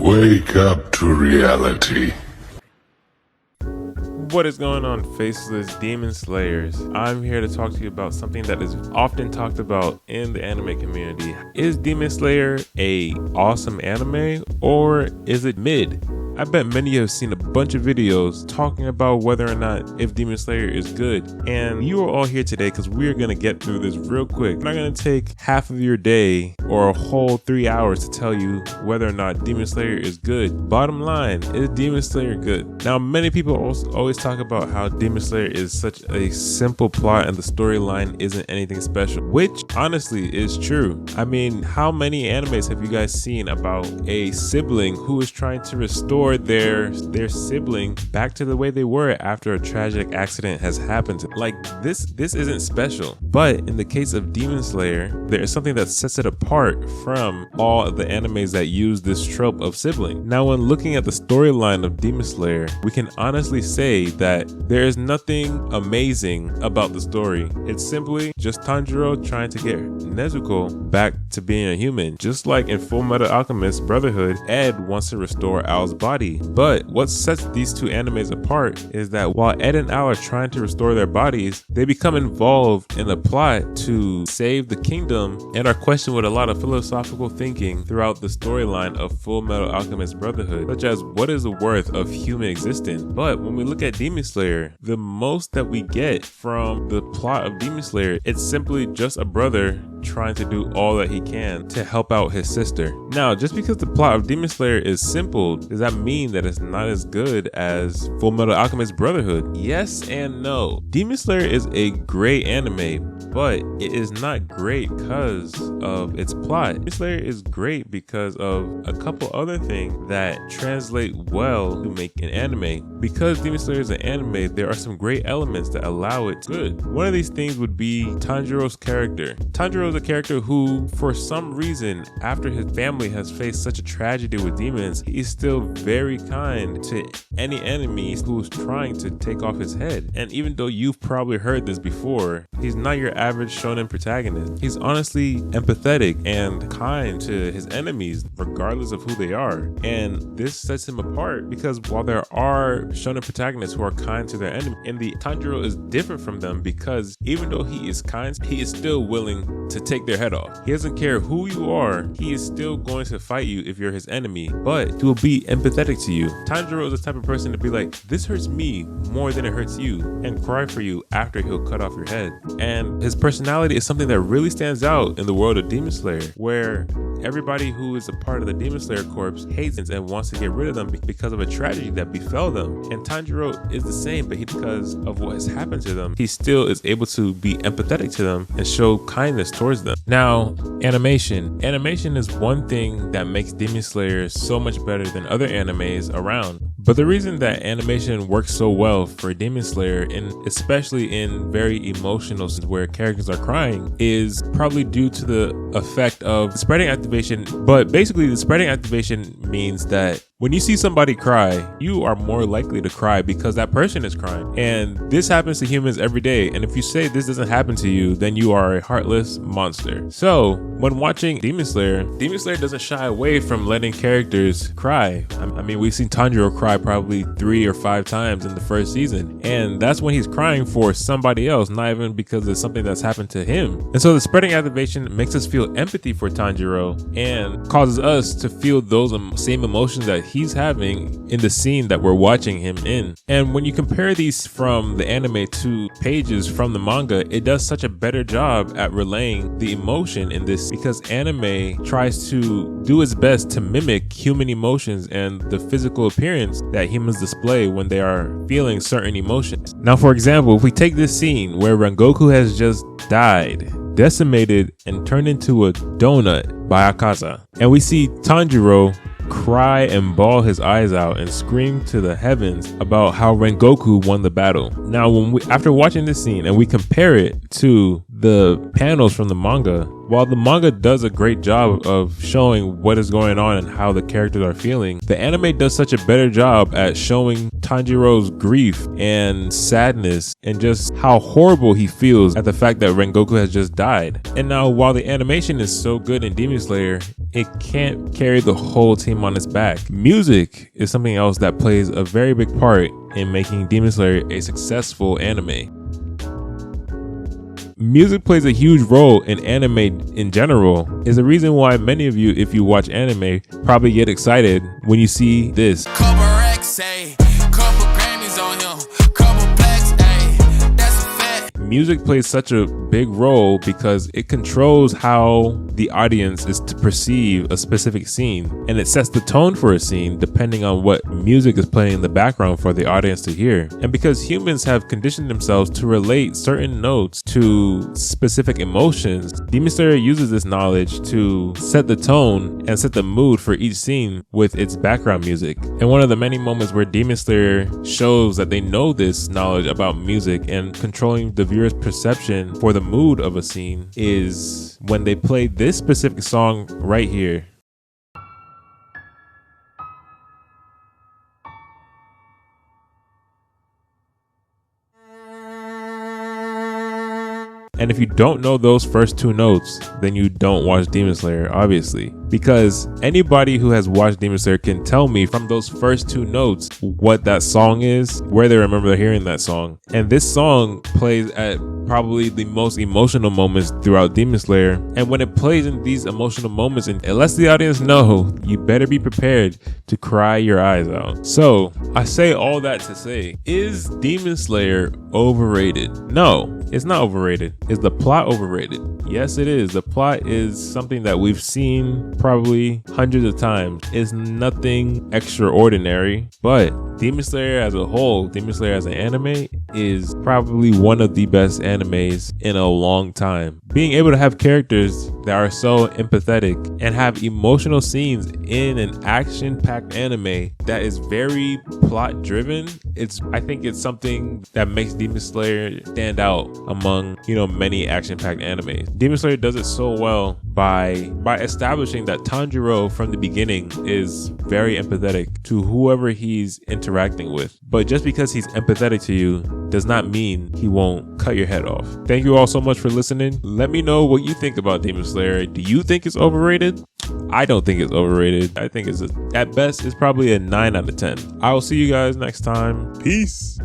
Wake up to reality. What is going on, faceless demon slayers? I'm here to talk to you about something that is often talked about in the anime community. Is Demon Slayer a awesome anime, or is it mid? I bet many have seen a bunch of videos talking about whether or not if Demon Slayer is good. And you are all here today because we're going to get through this real quick. I'm not going to take half of your day or a whole 3 hours to tell you whether or not Demon Slayer is good. Bottom line, is Demon Slayer good? Now, many people always talk about how Demon Slayer is such a simple plot and the storyline isn't anything special, which honestly is true. I mean, how many animes have you guys seen about a sibling who is trying to restore their sibling back to the way they were after a tragic accident has happened? Like, this isn't special. But in the case of Demon Slayer, there is something that sets it apart from all of the animes that use this trope of sibling. Now, when looking at the storyline of Demon Slayer, we can honestly say that there is nothing amazing about the story. It's simply just Tanjiro trying to get Nezuko back to being a human. Just like in Fullmetal Alchemist Brotherhood, Ed wants to restore Al's body. But what sets these two animes apart is that while Ed and Al are trying to restore their bodies, they become involved in a plot to save the kingdom and are questioned with a lot of philosophical thinking throughout the storyline of Fullmetal Alchemist Brotherhood, such as what is the worth of human existence. But when we look at Demon Slayer, the most that we get from the plot of Demon Slayer, it's simply just a brother trying to do all that he can to help out his sister. Now, just because the plot of Demon Slayer is simple, does that mean that it's not as good as Fullmetal Alchemist Brotherhood? Yes and no. Demon Slayer is a great anime, but it is not great because of its plot. Demon Slayer is great because of a couple other things that translate well to make an anime. Because Demon Slayer is an anime, there are some great elements that allow it to be good. One of these things would be Tanjiro's character. Tanjiro is a character who, for some reason, after his family has faced such a tragedy with demons, he is still very kind to any enemy who's trying to take off his head. And even though you've probably heard this before, he's not your average shonen protagonist. He's honestly empathetic and kind to his enemies, regardless of who they are. And this sets him apart because while there are shonen protagonists who are kind to their enemy, and the Tanjiro is different from them because even though he is kind, he is still willing to take their head off. He doesn't care who you are, he is still going to fight you if you're his enemy, but he will be empathetic to you. Tanjiro is the type of person to be like, this hurts me more than it hurts you, and cry for you after he'll cut off your head. And his personality is something that really stands out in the world of Demon Slayer, where everybody who is a part of the Demon Slayer corps hates and wants to get rid of them because of a tragedy that befell them. And Tanjiro is the same, but because of what has happened to them, he still is able to be empathetic to them and show kindness towards them. Now, animation. Animation is one thing that makes Demon Slayer so much better than other animes around. But the reason that animation works so well for Demon Slayer, and especially in very emotional scenes where characters are crying, is probably due to the effect of spreading activation. But basically, the spreading activation means that when you see somebody cry, you are more likely to cry because that person is crying. And this happens to humans every day. And if you say this doesn't happen to you, then you are a heartless monster. So when watching Demon Slayer doesn't shy away from letting characters cry. I mean, we've seen Tanjiro cry probably 3 or 5 times in the first season. And that's when he's crying for somebody else, not even because of something that's happened to him. And so the spreading activation makes us feel empathy for Tanjiro and causes us to feel those same emotions that he's having in the scene that we're watching him in. And when you compare these from the anime to pages from the manga, it does such a better job at relaying the emotion in this because anime tries to do its best to mimic human emotions and the physical appearance that humans display when they are feeling certain emotions. Now, for example, if we take this scene where Rengoku has just died, decimated, and turned into a donut by Akaza, and we see Tanjiro cry and bawl his eyes out and scream to the heavens about how Rengoku won the battle. Now, after watching this scene and we compare it to the panels from the manga, while the manga does a great job of showing what is going on and how the characters are feeling, the anime does such a better job at showing Tanjiro's grief and sadness and just how horrible he feels at the fact that Rengoku has just died. And now, while the animation is so good in Demon Slayer, it can't carry the whole team on its back. Music is something else that plays a very big part in making Demon Slayer a successful anime. Music plays a huge role in anime in general. Is the reason why many of you, if you watch anime, probably get excited when you see this. Couple racks, couple Grammys on him, couple blacks, that's a fact. Music plays such a big role because it controls how the audience is to perceive a specific scene, and it sets the tone for a scene depending on what music is playing in the background for the audience to hear. And because humans have conditioned themselves to relate certain notes to specific emotions, Demon Slayer uses this knowledge to set the tone and set the mood for each scene with its background music. And one of the many moments where Demon Slayer shows that they know this knowledge about music and controlling the viewer's perception for the mood of a scene is when they play this specific song right here. And if you don't know those first two notes, then you don't watch Demon Slayer, obviously. Because anybody who has watched Demon Slayer can tell me from those first two notes what that song is, where they remember hearing that song. And this song plays at probably the most emotional moments throughout Demon Slayer. And when it plays in these emotional moments, and it lets the audience know you better be prepared to cry your eyes out. So I say all that to say, is Demon Slayer overrated? No, it's not overrated. Is the plot overrated? Yes, it is. The plot is something that we've seen probably hundreds of times. It's nothing extraordinary, but Demon Slayer as a whole, Demon Slayer as an anime, is probably one of the best animes in a long time. Being able to have characters that are so empathetic and have emotional scenes in an action-packed anime that is very plot-driven, I think it's something that makes Demon Slayer stand out among, many action-packed animes. Demon Slayer does it so well by establishing that Tanjiro from the beginning is very empathetic to whoever he's interacting with. But just because he's empathetic to you does not mean he won't cut your head off. Thank you all so much for listening. Let me know what you think about Demon Slayer. Do you think it's overrated? I don't think it's overrated. I think at best, it's probably a 9 out of 10. I will see you guys next time. Peace.